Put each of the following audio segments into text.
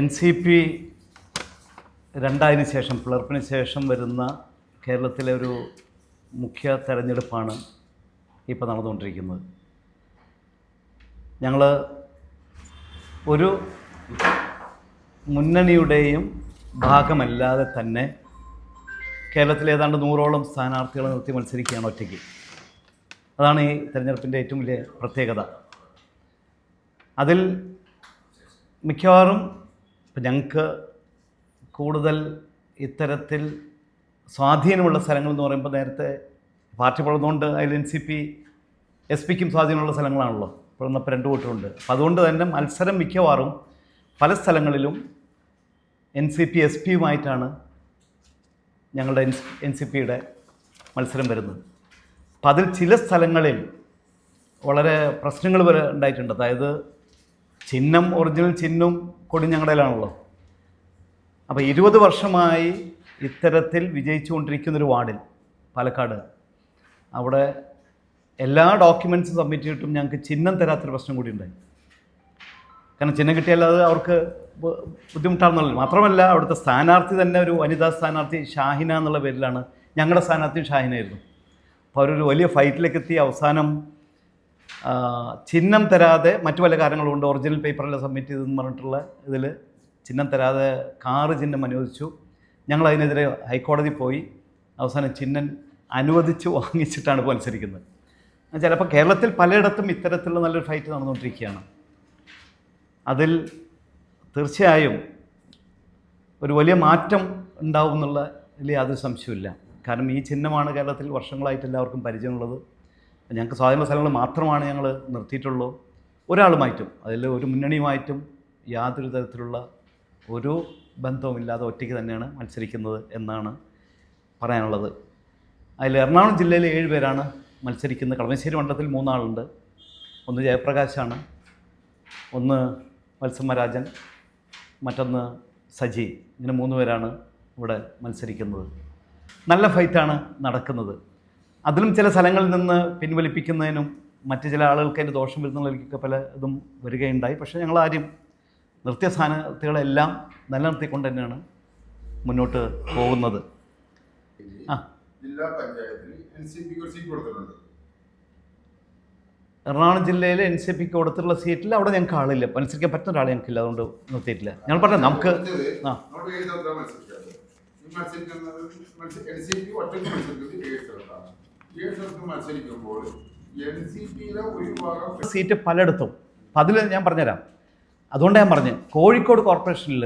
NCP രണ്ടായതിനു ശേഷം പിളർപ്പിന് ശേഷം വരുന്ന കേരളത്തിലെ ഒരു മുഖ്യ തെരഞ്ഞെടുപ്പാണ് ഇപ്പോൾ നടന്നുകൊണ്ടിരിക്കുന്നത്. ഞങ്ങൾ ഒരു മുന്നണിയുടെയും ഭാഗമല്ലാതെ തന്നെ കേരളത്തിൽ ഏതാണ്ട് 100ഓളം സ്ഥാനാർത്ഥികളെ നിർത്തി മത്സരിക്കുകയാണ് ഒറ്റയ്ക്ക്. അതാണ് ഈ തെരഞ്ഞെടുപ്പിൻ്റെ ഏറ്റവും വലിയ പ്രത്യേകത. അതിൽ മിക്കവാറും ഇപ്പം ഞങ്ങൾക്ക് കൂടുതൽ ഇത്തരത്തിൽ സ്വാധീനമുള്ള സ്ഥലങ്ങൾ എന്ന് പറയുമ്പോൾ നേരത്തെ പാർട്ടി വളർന്നുകൊണ്ട് അതിൽ NCP SP-ക്കും സ്വാധീനമുള്ള സ്ഥലങ്ങളാണല്ലോ. ഇപ്പോൾ 2 വോട്ടുകളുണ്ട്. അപ്പം അതുകൊണ്ട് തന്നെ മത്സരം മിക്കവാറും പല സ്ഥലങ്ങളിലും NCP SP-യുമായിട്ടാണ് ഞങ്ങളുടെ NCP-യുടെ മത്സരം വരുന്നത്. അപ്പം അതിൽ ചില സ്ഥലങ്ങളിൽ വളരെ പ്രശ്നങ്ങൾ വരെ ഉണ്ടായിട്ടുണ്ട്. അതായത് ചിഹ്നം, ഒറിജിനൽ ചിഹ്നവും കൊടി ഞങ്ങളുടെയിലാണല്ലോ. അപ്പോൾ 20 വർഷമായി ഇത്തരത്തിൽ വിജയിച്ചുകൊണ്ടിരിക്കുന്നൊരു വാർഡിൽ, പാലക്കാട്, അവിടെ എല്ലാ ഡോക്യുമെൻറ്റ്സും സബ്മിറ്റ് ചെയ്തിട്ടും ഞങ്ങൾക്ക് ചിഹ്നം തരാത്തൊരു പ്രശ്നം കൂടി ഉണ്ടായി. കാരണം ചിഹ്നം കിട്ടിയാൽ അത് അവർക്ക് ബുദ്ധിമുട്ടാണെന്നുള്ളത് മാത്രമല്ല, അവിടുത്തെ സ്ഥാനാർത്ഥി തന്നെ ഒരു വനിതാ സ്ഥാനാർത്ഥി ഷാഹിന എന്നുള്ള പേരിലാണ്. ഞങ്ങളുടെ സ്ഥാനാർത്ഥി ഷാഹിനായിരുന്നു. അപ്പോൾ അവരൊരു വലിയ ഫൈറ്റിലേക്ക് എത്തി. അവസാനം ചിഹ്നം തരാതെ മറ്റു പല കാര്യങ്ങളുണ്ട്, ഒറിജിനൽ പേപ്പറെല്ലാം സബ്മിറ്റ് ചെയ്തെന്ന് പറഞ്ഞിട്ടുള്ള ഇതിൽ ചിഹ്നം തരാതെ കാറ് ചിഹ്നം അനുവദിച്ചു. ഞങ്ങളതിനെതിരെ ഹൈക്കോടതി പോയി. അവസാനം ചിഹ്നം അനുവദിച്ച് വാങ്ങിച്ചിട്ടാണ് ഇപ്പോൾ മത്സരിക്കുന്നത്. ചിലപ്പോൾ കേരളത്തിൽ പലയിടത്തും ഇത്തരത്തിലുള്ള നല്ലൊരു ഫൈറ്റ് നടന്നുകൊണ്ടിരിക്കുകയാണ്. അതിൽ തീർച്ചയായും ഒരു വലിയ മാറ്റം ഉണ്ടാവും എന്നുള്ള വലിയ യാതൊരു സംശയമില്ല. കാരണം ഈ ചിഹ്നമാണ് കേരളത്തിൽ വർഷങ്ങളായിട്ട് എല്ലാവർക്കും പരിചയമുള്ളത്. ഞങ്ങൾക്ക് സ്വാധീന സ്ഥലങ്ങൾ മാത്രമാണ് ഞങ്ങൾ നിർത്തിയിട്ടുള്ളൂ. ഒരാളുമായിട്ടും, അതിൽ ഒരു മുന്നണിയുമായിട്ടും യാതൊരു തരത്തിലുള്ള ഒരു ബന്ധവുമില്ലാതെ ഒറ്റയ്ക്ക് തന്നെയാണ് മത്സരിക്കുന്നത് എന്നാണ് പറയാനുള്ളത്. അതിൽ എറണാകുളം ജില്ലയിൽ 7 പേരാണ് മത്സരിക്കുന്നത്. കളമശ്ശേരി മണ്ഡലത്തിൽ 3 ആളുണ്ട്. ഒന്ന് ജയപ്രകാശാണ്, ഒന്ന് വത്സമ്മരാജൻ, മറ്റൊന്ന് സജി. ഇങ്ങനെ 3 പേരാണ് ഇവിടെ മത്സരിക്കുന്നത്. നല്ല ഫൈറ്റാണ് നടക്കുന്നത്. അതിലും ചില സ്ഥലങ്ങളിൽ നിന്ന് പിൻവലിപ്പിക്കുന്നതിനും മറ്റ് ചില ആളുകൾക്ക് അതിൻ്റെ ദോഷം വരുന്നതിലേക്കൊക്കെ പല ഇതും വരികയുണ്ടായി. പക്ഷേ ഞങ്ങളാരും നിർത്തിയ സ്ഥാനാർത്ഥികളെല്ലാം നിലനിർത്തിക്കൊണ്ട് തന്നെയാണ് മുന്നോട്ട് പോകുന്നത്. ജില്ലാ പഞ്ചായത്തിൽ NCP-ക്ക് സീറ്റ് കൊടുത്തിട്ടുണ്ട്. എറണാകുളം ജില്ലയിൽ NCP-ക്ക് കൊടുത്തിട്ടുള്ള സീറ്റിൽ അവിടെ ഞങ്ങൾക്ക് ആളില്ല, മത്സരിക്കാൻ പറ്റുന്ന ഒരാൾ ഞങ്ങൾക്കില്ല. അതുകൊണ്ട് നിർത്തിയിട്ടില്ല. ഞങ്ങൾ പറഞ്ഞു നമുക്ക് സീറ്റ് പലയിടത്തും. അപ്പം അതിൽ ഞാൻ പറഞ്ഞുതരാം. അതുകൊണ്ട് ഞാൻ പറഞ്ഞു, കോഴിക്കോട് കോർപ്പറേഷനിൽ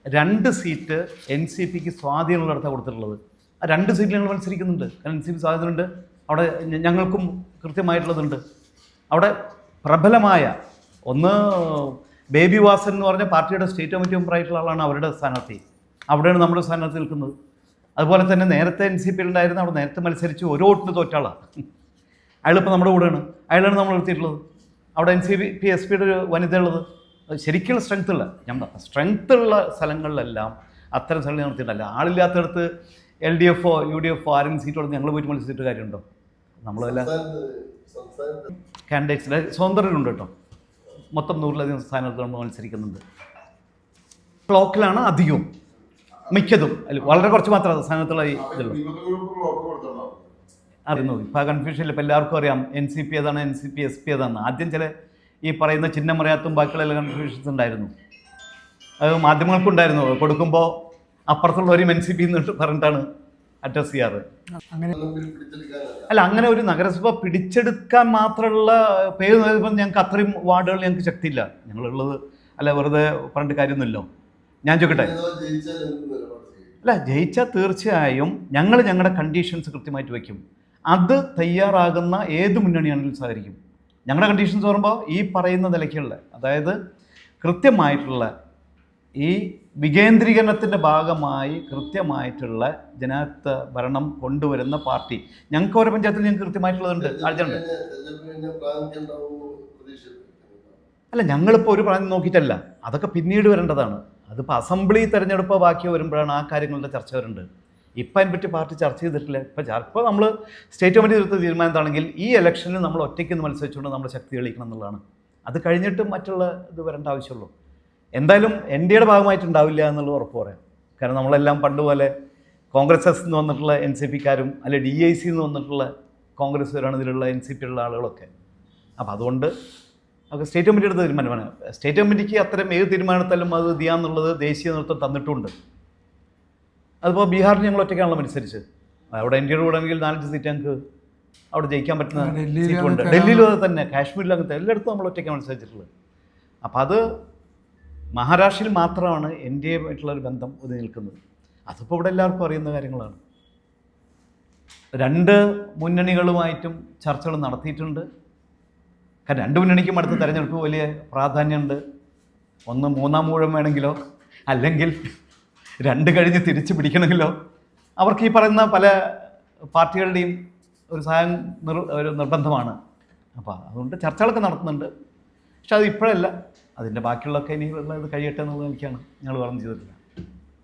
2 സീറ്റ് NCP-ക്ക് സ്വാധീനമുള്ളിടത്താണ് കൊടുത്തിട്ടുള്ളത്. ആ 2 സീറ്റിൽ ഞങ്ങൾ മത്സരിക്കുന്നുണ്ട്. കാരണം NCP സ്വാധീനമുണ്ട്, അവിടെ ഞങ്ങൾക്കും കൃത്യമായിട്ടുള്ളതുണ്ട്. അവിടെ പ്രബലമായ ഒന്ന് ബേബി വാസൻ എന്ന് പറഞ്ഞ പാർട്ടിയുടെ സ്റ്റേറ്റ് കമ്മിറ്റി മെമ്പറായിട്ടുള്ള ആളാണ് അവരുടെ സ്ഥാനാർത്ഥി. അവിടെയാണ് നമ്മുടെ സ്ഥാനാർത്ഥി നിൽക്കുന്നത്. അതുപോലെ തന്നെ നേരത്തെ NCP-യിൽ ഉണ്ടായിരുന്ന, അവിടെ നേരത്തെ മത്സരിച്ച് 1 വോട്ടിന് തോറ്റാളാണ്. അയാളിപ്പോൾ നമ്മുടെ കൂടെയാണ്. അയാളാണ് നമ്മൾ നിർത്തിയിട്ടുള്ളത്. അവിടെ NCP SP-യുടെ ഒരു വനിത ഉള്ളത്. ശരിക്കുള്ള സ്ട്രെങ്ത്തുള്ള സ്ഥലങ്ങളിലെല്ലാം അത്തരം സ്ഥലങ്ങൾ നിർത്തിയിട്ടല്ല. ആളില്ലാത്തടത്ത് LDF-ഓ UDF-ഓ ആരെങ്കിലും സീറ്റ് കൊടുത്ത് ഞങ്ങൾ പോയിട്ട് മത്സരിച്ചിട്ട് കാര്യമുണ്ടോ? നമ്മളെല്ലാം കാൻഡിഡേറ്റ്സിൻ്റെ സ്വതന്ത്രരുണ്ട് കേട്ടോ. മൊത്തം 100-ലധികം സ്ഥാനാർത്ഥികൾ നമ്മൾ മത്സരിക്കുന്നുണ്ട്. ബ്ലോക്കിലാണ് അധികവും, മിക്കതും. അല്ല, വളരെ കുറച്ച് മാത്രം സ്ഥാനാർത്ഥികളായി ഇതുള്ളൂ. അറിയുന്നു. ഇപ്പോൾ ആ കൺഫ്യൂഷനില്ല. ഇപ്പോൾ എല്ലാവർക്കും അറിയാം NCP ഏതാണ്, NCP SP ഏതാണ്. ആദ്യം ചില ഈ പറയുന്ന ചിഹ്നം അറിയാത്തും ബാക്കിയുള്ള എല്ലാ കൺഫ്യൂഷൻസ് ഉണ്ടായിരുന്നു. അത് മാധ്യമങ്ങൾക്കുണ്ടായിരുന്നു. കൊടുക്കുമ്പോൾ അപ്പുറത്തുള്ളവരും NCP എന്ന് പറഞ്ഞിട്ടാണ് അഡ്രസ് ചെയ്യാറ്. അല്ല, അങ്ങനെ ഒരു നഗരസഭ പിടിച്ചെടുക്കാൻ മാത്രമുള്ള പേര് നൽകുമ്പോൾ ഞങ്ങൾക്ക് അത്രയും വാർഡുകൾ ഞങ്ങൾക്ക് ശക്തിയില്ല. ഞങ്ങളുള്ളത് അല്ല, വെറുതെ പറഞ്ഞിട്ട് കാര്യമൊന്നുമില്ലോ. ഞാൻ ചോദിക്കട്ടെ, അല്ല ജയിച്ചാൽ തീർച്ചയായും ഞങ്ങൾ ഞങ്ങളുടെ കണ്ടീഷൻസ് കൃത്യമായിട്ട് വയ്ക്കും. അത് തയ്യാറാകുന്ന ഏത് മുന്നണിയാണെങ്കിലും സഹകരിക്കും. ഞങ്ങളുടെ കണ്ടീഷൻസ് പറയുമ്പോൾ ഈ പറയുന്ന നിലയ്ക്കുള്ള, അതായത് കൃത്യമായിട്ടുള്ള ഈ വികേന്ദ്രീകരണത്തിൻ്റെ ഭാഗമായി കൃത്യമായിട്ടുള്ള ജനാധിപത്യ ഭരണം കൊണ്ടുവരുന്ന പാർട്ടി. ഞങ്ങൾക്ക് ഓരോ പഞ്ചായത്തിൽ ഞങ്ങൾക്ക് കൃത്യമായിട്ടുള്ളതുണ്ട്, ആഴ്ചയുണ്ട്. അല്ല, ഞങ്ങളിപ്പോൾ ഒരു പ്രായം നോക്കിയിട്ടല്ല, അതൊക്കെ പിന്നീട് വരേണ്ടതാണ്. അതിപ്പോൾ അസംബ്ലി തെരഞ്ഞെടുപ്പ് ബാക്കി വരുമ്പോഴാണ് ആ കാര്യങ്ങളുടെ ചർച്ച വരുന്നുണ്ട്. ഇപ്പം അതിനെപ്പറ്റി പാർട്ടി ചർച്ച ചെയ്തിട്ടില്ല. ഇപ്പോൾ നമ്മൾ സ്റ്റേറ്റ് കമ്മിറ്റി എടുത്ത തീരുമാനം എന്താണെങ്കിൽ ഈ ഇലക്ഷനിൽ നമ്മൾ ഒറ്റയ്ക്ക് മത്സരിച്ചുകൊണ്ട് നമ്മുടെ ശക്തി തെളിയിക്കണം എന്നുള്ളതാണ്. അത് കഴിഞ്ഞിട്ട് മറ്റുള്ള ഇത് വരേണ്ട ആവശ്യമുള്ളൂ. എന്തായാലും എൻ ഡി എയുടെ ഭാഗമായിട്ടുണ്ടാവില്ല എന്നുള്ളത് ഉറപ്പ് പറയാം. കാരണം നമ്മളെല്ലാം പണ്ട് പോലെ കോൺഗ്രസ് എസ് എന്ന് വന്നിട്ടുള്ള എൻ സി പിക്കാരും അല്ലെ DIC എന്ന് വന്നിട്ടുള്ള കോൺഗ്രസ്സുകാരാണ് ഇതിലുള്ള NCP ഉള്ള ആളുകളൊക്കെ. അപ്പോൾ അതുകൊണ്ട് നമുക്ക് സ്റ്റേറ്റ് കമ്മിറ്റി എടുത്ത തീരുമാനമാണ്. സ്റ്റേറ്റ് കമ്മിറ്റിക്ക് അത്തരം ഏത് തീരുമാനത്താലും അത് ചെയ്യാന്നുള്ളത് ദേശീയ നേതൃത്വം തന്നിട്ടുണ്ട്. അതിപ്പോൾ ബീഹാറിൽ ഞങ്ങൾ ഒറ്റയ്ക്കാണല്ലോ മത്സരിച്ച്, അവിടെ NDA കൂടെ ആണെങ്കിൽ 4 സീറ്റ് ഞങ്ങൾക്ക് അവിടെ ജയിക്കാൻ പറ്റുന്ന സീറ്റുണ്ട്. ഡൽഹിയിലും അത് തന്നെ, കാശ്മീരിലും അങ്ങനത്തെ എല്ലായിടത്തും നമ്മൾ ഒറ്റയ്ക്കാണ് മത്സരിച്ചിട്ടുള്ളത്. അപ്പോൾ അത് മഹാരാഷ്ട്രയിൽ മാത്രമാണ് NDA ആയിട്ടുള്ളൊരു ബന്ധം ഒതുങ്ങി നിൽക്കുന്നത്. അതിപ്പോൾ ഇവിടെ എല്ലാവർക്കും അറിയുന്ന കാര്യങ്ങളാണ്. 2 മുന്നണികളുമായിട്ടും ചർച്ചകൾ നടത്തിയിട്ടുണ്ട്. കാരണം 2 മുന്നണിക്കും അടുത്ത തെരഞ്ഞെടുപ്പ് വലിയ പ്രാധാന്യമുണ്ട്. ഒന്ന് 3-ാം ഊഴം വേണമെങ്കിലോ അല്ലെങ്കിൽ 2 കഴിഞ്ഞ് തിരിച്ചു പിടിക്കണമെങ്കിലോ അവർക്ക് ഈ പറയുന്ന പല പാർട്ടികളുടെയും ഒരു സഹായം ഒരു നിർബന്ധമാണ്. അപ്പോൾ അതുകൊണ്ട് ചർച്ചകളൊക്കെ നടത്തുന്നുണ്ട്. പക്ഷെ അത് ഇപ്പോഴല്ല, അതിൻ്റെ ബാക്കിയുള്ളതൊക്കെ ഇനിയുള്ള ഇത് കഴിയട്ടെ എന്നുള്ളത് എനിക്കാണ് ഞങ്ങൾ പറഞ്ഞു ചെയ്തിട്ടില്ല.